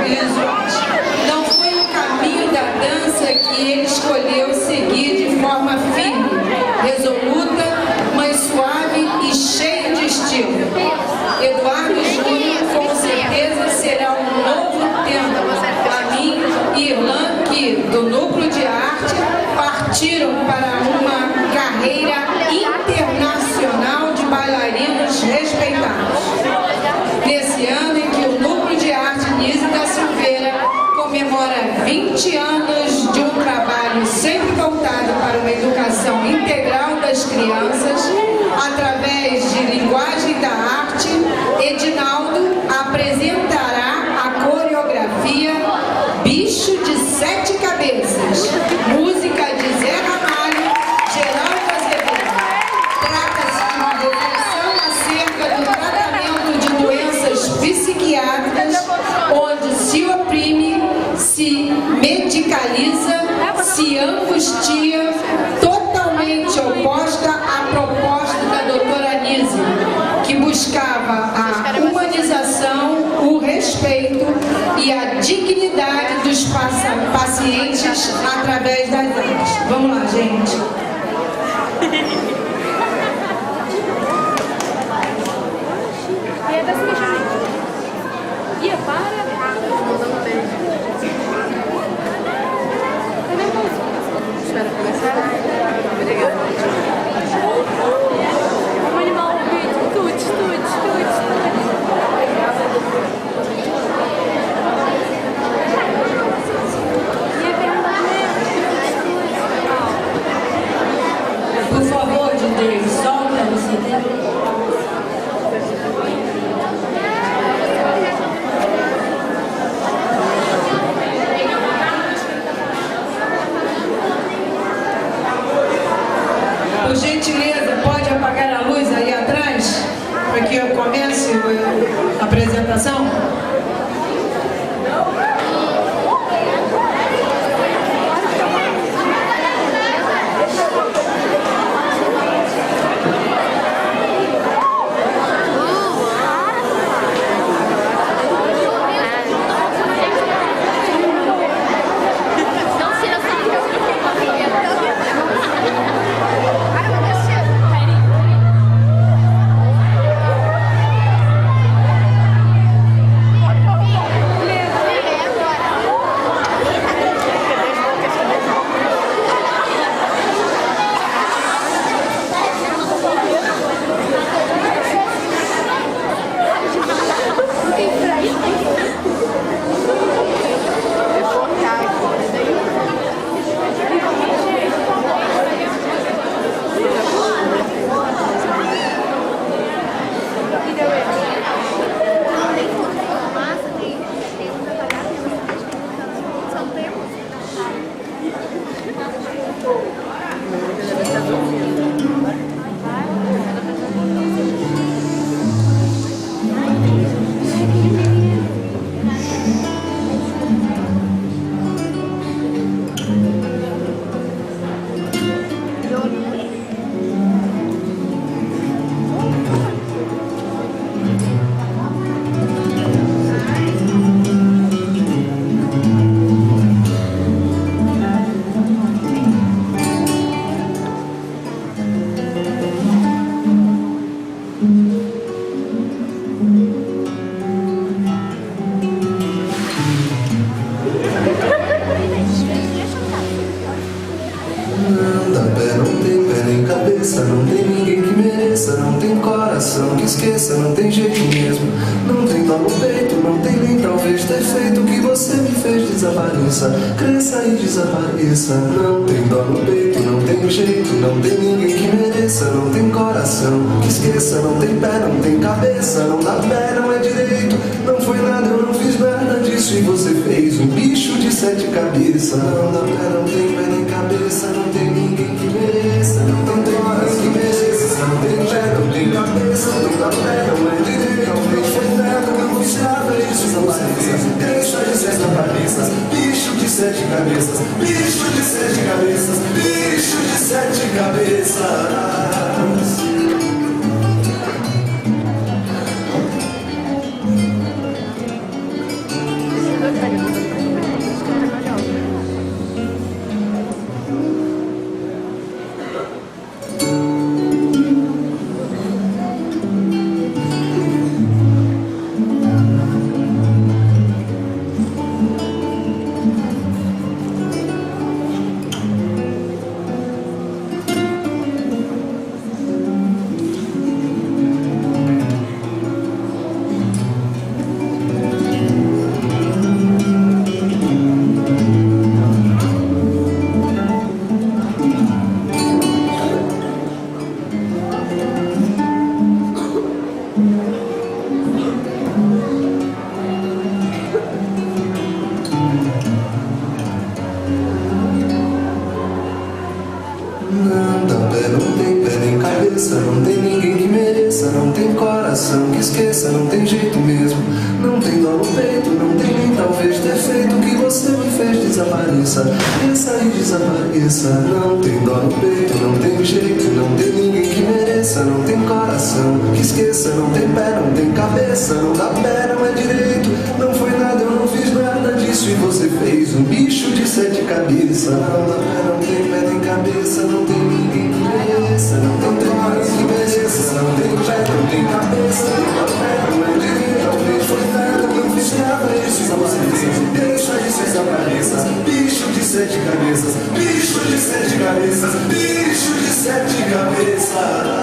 audiovisuais. Não foi o caminho da dança que ele escolheu seguir de forma firme, resoluta, mas suave e cheia de estilo. Eduardo Júnior com certeza será um novo tempo para mim e Irlan, que do Núcleo de Arte partiram para uma carreira internacional de bailarinos respeitados. Nesse ano em que o Núcleo de Arte Nise da Silveira comemora 20 anos de um trabalho sempre voltado para uma educação integral das crianças, através de linguagem da arte, Edinaldo apresentará a coreografia Bicho de Sete Cabeças, música de Zé Ramalho, Geraldo Azevedo. Trata-se de uma reflexão acerca do tratamento de doenças psiquiátricas, onde se oprime, se medicaliza, se angustia, totalmente oposta à proposta da doutora Nise, que buscava a humanização, o respeito e a dignidade dos pacientes através das artes. Vamos lá, gente. Espera começar. Obrigada. O animal grita, tute, tute, tute. Por favor, DJ, solta o CD. Por gentileza, pode apagar a luz aí atrás, para que eu comece a apresentação? Não tem ninguém que mereça, não tem coração que esqueça, não tem jeito mesmo, não tem dó no peito, não tem nem talvez ter feito o que você me fez. Desapareça, cresça e desapareça. Não tem dó no peito, não tem jeito, não tem ninguém que mereça, não tem coração que esqueça, não tem pé, não tem cabeça, não dá pé, não é direito, não foi nada, eu não fiz nada disso e você fez um bicho de sete cabeças. Não dá pé, não tem pé nem cabeça, não tem ninguém que mereça, não tem horas que mereça, não tem pé, não tem cabeça, não dá pé, não é direito, não foi nada, eu não fiz nada disso e você fez um bicho de sete cabeças, bicho de sete cabeças, bicho de sete cabeças, bicho de sete cabeças. mereça, não tem jeito mesmo. Não tem dó no peito, não tem nem talvez defeito que você me fez desapareça. Desça e desapareça. Não tem dó no peito, não tem jeito, não tem ninguém que mereça. Não tem coração que esqueça, não tem pé, não tem cabeça. Não dá pé, não é direito. Não foi nada, eu não fiz nada disso e você fez um bicho de 7 cabeças. Não dá pé, não tem pé, nem cabeça. Não tem ninguém que mereça, não tem coração que mereça. Não tem pé, não tem cabeça. Não dá pé, não é direito. Talvez foi nada, eu não fiz nada disso e você fez um deixa de 7 cabeças. Bicho de 7 cabeças. Bicho de 7 cabeças. Bicho de 7 cabeças.